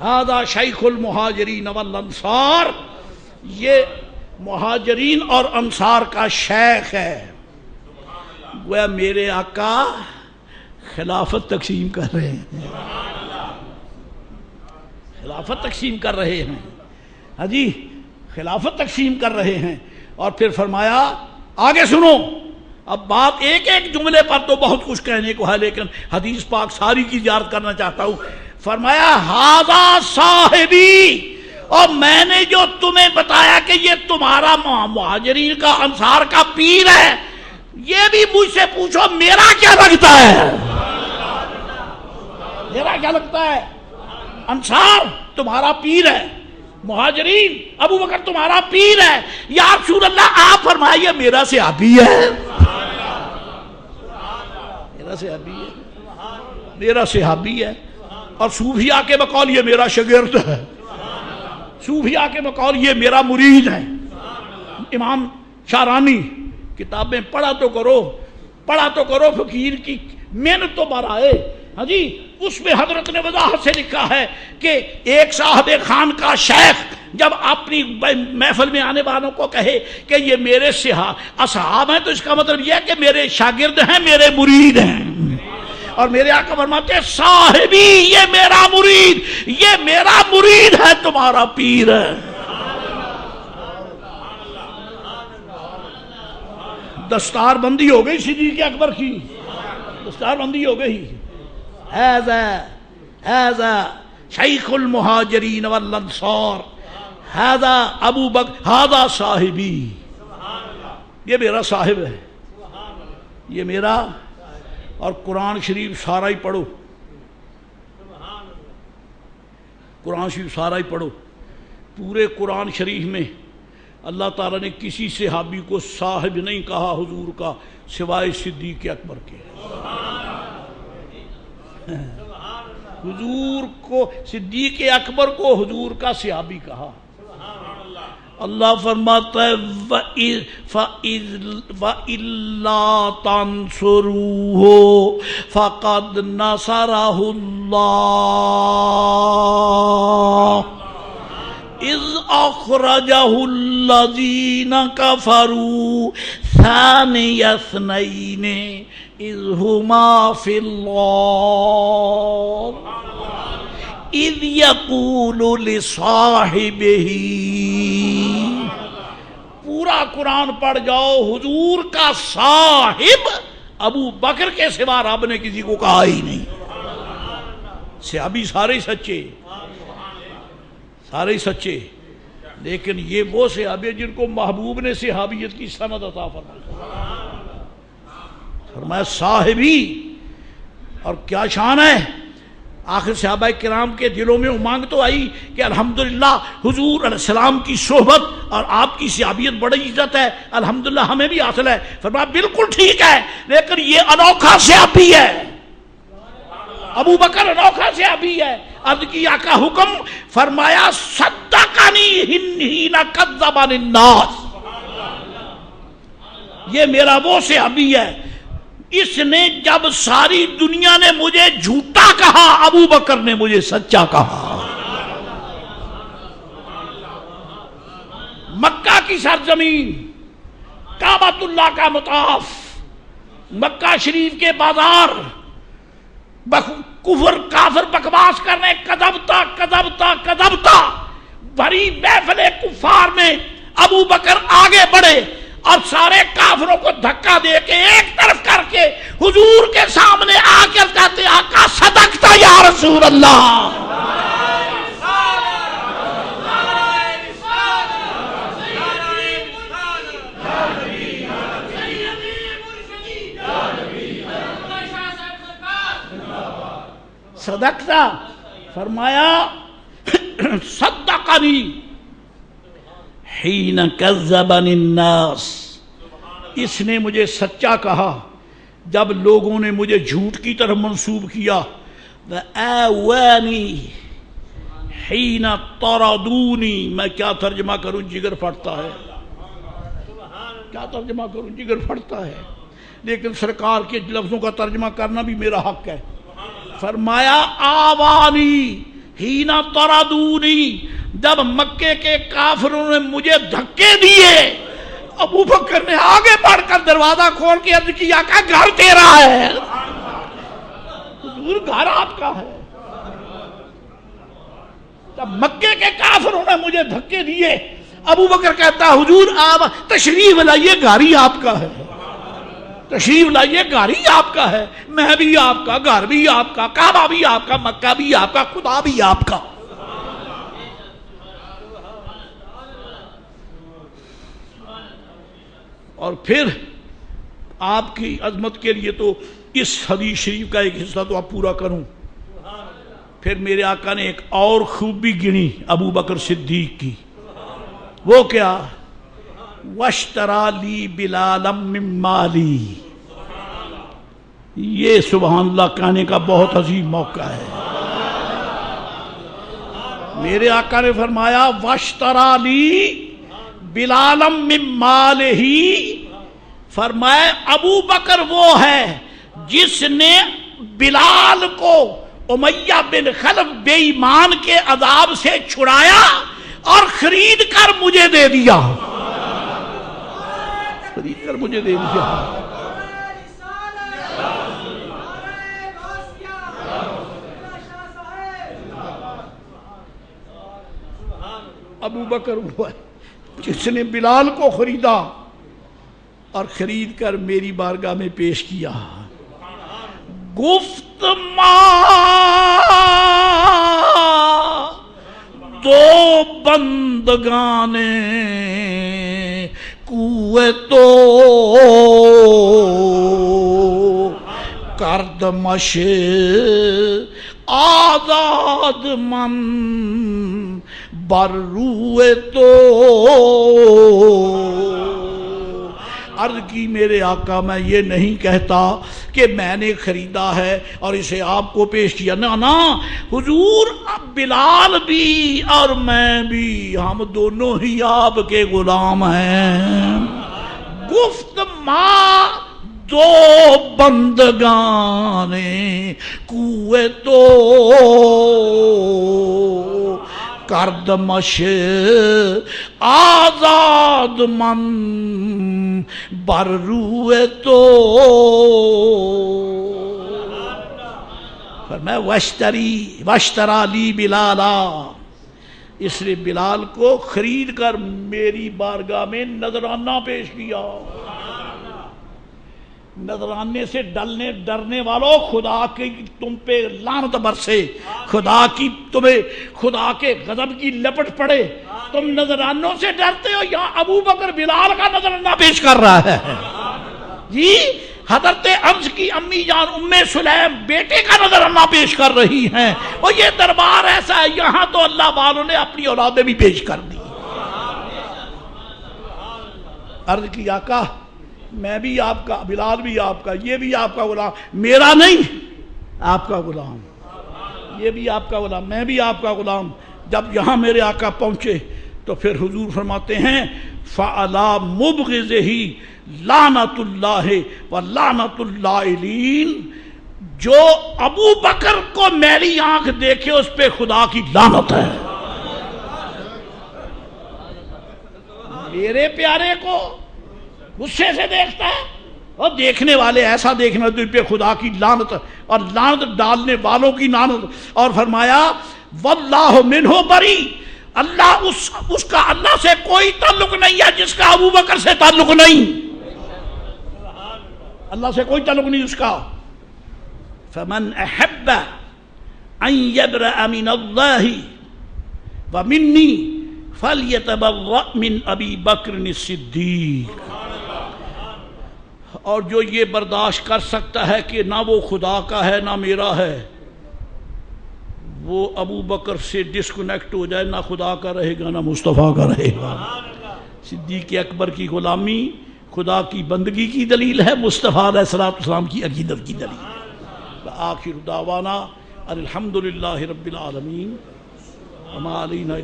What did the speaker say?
ھذا شیخ المہاجرین والانصار، یہ مہاجرین اور انصار کا شیخ ہے. گویا میرے آقا خلافت تقسیم کر رہے ہیں، خلافت تقسیم کر رہے ہیں. ہاں جی، خلافت تقسیم کر رہے ہیں. اور پھر فرمایا آگے سنو. اب بات ایک ایک جملے پر تو بہت کچھ کہنے کو ہے، لیکن حدیث پاک ساری کی زیارت کرنا چاہتا ہوں. فرمایا ھذا صاحبی، اور میں نے جو تمہیں بتایا کہ یہ تمہارا مہاجرین کا انصار کا پیر ہے، یہ بھی مجھ سے پوچھو میرا کیا لگتا ہے. میرا کیا لگتا ہے؟ انصار تمہارا پیر ہے، مہاجرین ابو بکر تمہارا پیر ہے. یا رسول اللہ آپ فرمائیے میرا صحابی ہے، میرا صحابی ہے، میرا صحابی ہے. اور صوفیاء کے بقول یہ میرا شاگرد ہے، صوفیاء کے بقول یہ میرا مرید ہے. امام شارانی کتابیں پڑھا تو کرو فقیر کی محنت تو برائے. ہاں جی، اس میں حضرت نے وضاحت سے لکھا ہے کہ ایک صاحب خان کا شیخ جب اپنی محفل میں آنے والوں کو کہے کہ یہ میرے اصحاب ہیں، تو اس کا مطلب یہ ہے کہ میرے شاگرد ہیں، میرے مرید ہیں. اور میرے آقا فرماتے ہیں صاحبی، یہ میرا مرید ہے، تمہارا پیر ہے. دستار بندی ہو گئی صدیق اکبر کی، دستار بندی ہو گئی. ھذا شیخ المہاجرین والانصار، ھذا ابو بکر، ھذا صاحبی، یہ میرا صاحب ہے، یہ میرا. اور قرآن شریف سارا ہی پڑھو، قرآن شریف سارا ہی پڑھو. پورے قرآن شریف میں اللہ تعالیٰ نے کسی صحابی کو صاحب نہیں کہا حضور کا سوائے صدیق اکبر کے. حضور کو، صدیق اکبر کو حضور کا صحابی کہا. اللہ فرماتا ہے وَإِلَّا تَنْصُرُوهُ فَقَدْ نَصَرَهُ اللَّهُ إِذْ أَخْرَجَهُ الَّذِينَ كَفَرُوا ثَانِيَ اثْنَيْنِ إِذْ هُمَا فِي الْغَارِ اذ یقول لصاحبہ. پورا قرآن پڑھ جاؤ، حضور کا صاحب ابو بکر کے سوا رب نے کسی کو کہا ہی نہیں. صحابی سارے سچے، سارے سچے، لیکن یہ وہ صحابی جن کو محبوب نے صحابیت کی سند عطا فرمائی. فرمایا صاحبی. اور کیا شان ہے. آخر صحابہ کرام کے دلوں میں امنگ تو آئی کہ الحمدللہ حضور علیہ السلام کی صحبت اور آپ کی صحابیت بڑی عزت ہے، الحمدللہ ہمیں بھی حاصل ہے. فرمایا بالکل ٹھیک ہے، لیکن یہ انوکھا صحابی ہے، ابو بکر انوکھا صحابی ہے. عرض کیا کا حکم، فرمایا صدقنی حین کذبنی الناس، یہ میرا وہ صحابی ہے اس نے جب ساری دنیا نے مجھے جھوٹا کہا، ابو بکر نے مجھے سچا کہا. مکہ کی سرزمین، کعبۃ اللہ کا مطاف، مکہ شریف کے بازار، کفر کافر بکواس کرنے، کذبتا بھری محفل کفار میں ابو بکر آگے بڑھے اور سارے کافروں کو دھکا دے کے ایک طرف کر کے حضور کے سامنے آ کر کہتے آقا صدقتا یا رسول اللہ. صدقتا، فرمایا صدقنی حین کذبنی الناس، اس نے مجھے سچا کہا جب لوگوں نے مجھے جھوٹ کی طرف منسوب کیا. وآوانی حین طردونی، میں کیا ترجمہ کروں، جگر پھٹتا ہے، کیا ترجمہ کروں، جگر پھٹتا ہے، لیکن سرکار کے لفظوں کا ترجمہ کرنا بھی میرا حق ہے. فرمایا آوانی ہینا طردونی، جب مکے کے کافروں نے مجھے دھکے دیے، ابو بکر نے آگے بڑھ کر دروازہ کھول کے عرض کیا کہ گھر تیرا ہے، حضور گھر آپ کا ہے۔ جب مکے کے کافروں نے مجھے دھکے دیے، ابو بکر کہتا حضور آپ تشریف لائیے، گھر ہی آپ کا ہے، تشریف لائیے، گھر ہی آپ کا ہے، میں بھی آپ کا، گھر بھی آپ کا، کعبہ بھی آپ کا، مکہ بھی آپ کا، خدا بھی آپ کا۔ اور پھر آپ کی عظمت کے لیے تو اس حدیث شریف کا ایک حصہ تو آپ پورا کروں، پھر میرے آقا نے ایک اور خوبی گنی ابو بکر صدیق کی، وہ کیا؟ وَاشْتَرَى لِي بِلَالًا مِّن مَّالِي۔ یہ سبحان اللہ کہنے کا بہت عظیم موقع ہے۔ میرے آقا نے فرمایا وَاشْتَرَى لِي بِلَالًا مِّن مَّالِهِ، فرمایا ابو بکر وہ ہے جس نے بلال کو امیہ بن خلف بے ایمان کے عذاب سے چھڑایا اور خرید کر مجھے دے دیا، خرید کر مجھے دے دیا۔ ابو بکر وہ ہے جس نے بلال کو خریدا اور خرید کر میری بارگاہ میں پیش کیا۔ گفت ماں دو بندگانے کوئے تو کردمش آزاد من بر روئے تو۔ عرض کی میرے آقا میں یہ نہیں کہتا کہ میں نے خریدا ہے اور اسے آپ کو پیش کیا، نا حضور اب بلال بھی اور میں بھی ہم دونوں ہی آپ کے غلام ہیں۔ گفت ماں دو بندگانے کوئے تو کردمش آزاد من بر روئے تو۔ فرمایا واشترا لی بلالا، اس نے بلال کو خرید کر میری بارگاہ میں نذرانہ پیش کیا۔ نذرانے سے ڈرنے والوں، خدا کی تم پہ لعنت برسے، خدا کی تمہیں خدا کے غضب کی لپٹ پڑے، تم نذرانوں سے ڈرتے ہو، یہاں ابو بکر بلال کا نذرانہ پیش کر رہا ہے جی۔ حضرت انس کی امی جان ام سلیم بیٹے کا نذرانہ پیش کر رہی ہیں، اور یہ دربار ایسا ہے یہاں تو اللہ والوں نے اپنی اولادیں بھی پیش کر دی۔ عرض کی آقا میں بھی آپ کا، بلال بھی آپ کا، یہ بھی آپ کا غلام، میرا نہیں آپ کا غلام، یہ بھی آپ کا غلام، میں بھی آپ کا غلام۔ جب یہاں میرے آقا پہنچے تو پھر حضور فرماتے ہیں فَعَلَى مُبْغِضِهِ لَعْنَةُ اللَّهِ وَلَعْنَةُ اللَّائِلِينَ، جو ابو بکر کو میری آنکھ دیکھے اس پہ خدا کی لعنت ہے۔ میرے پیارے کو غصے سے دیکھتا ہے، اور دیکھنے والے ایسا دیکھنا تو پہ خدا کی لعنت اور لعنت ڈالنے والوں کی لعنت۔ اور فرمایا واللہ منہ بری، اللہ اس کا اللہ سے کوئی تعلق نہیں ہے جس کا ابو بکر سے تعلق نہیں، اللہ سے کوئی تعلق نہیں اس کا۔ فمن احب ان یبرأ من اللہ ومنی فلیتبرأ من ابی بکر الصدیق، اور جو یہ برداشت کر سکتا ہے کہ نہ وہ خدا کا ہے نہ میرا ہے، وہ ابو بکر سے ڈسکنیکٹ ہو جائے، نہ خدا کا رہے گا نہ مصطفیٰ کا رہے گا۔ صدیق اکبر کی غلامی خدا کی بندگی کی دلیل ہے، مصطفیٰ علیہ السلام کی عقیدت کی دلیل۔ آخر دعوانا الحمدللہ رب العالمین وما علینا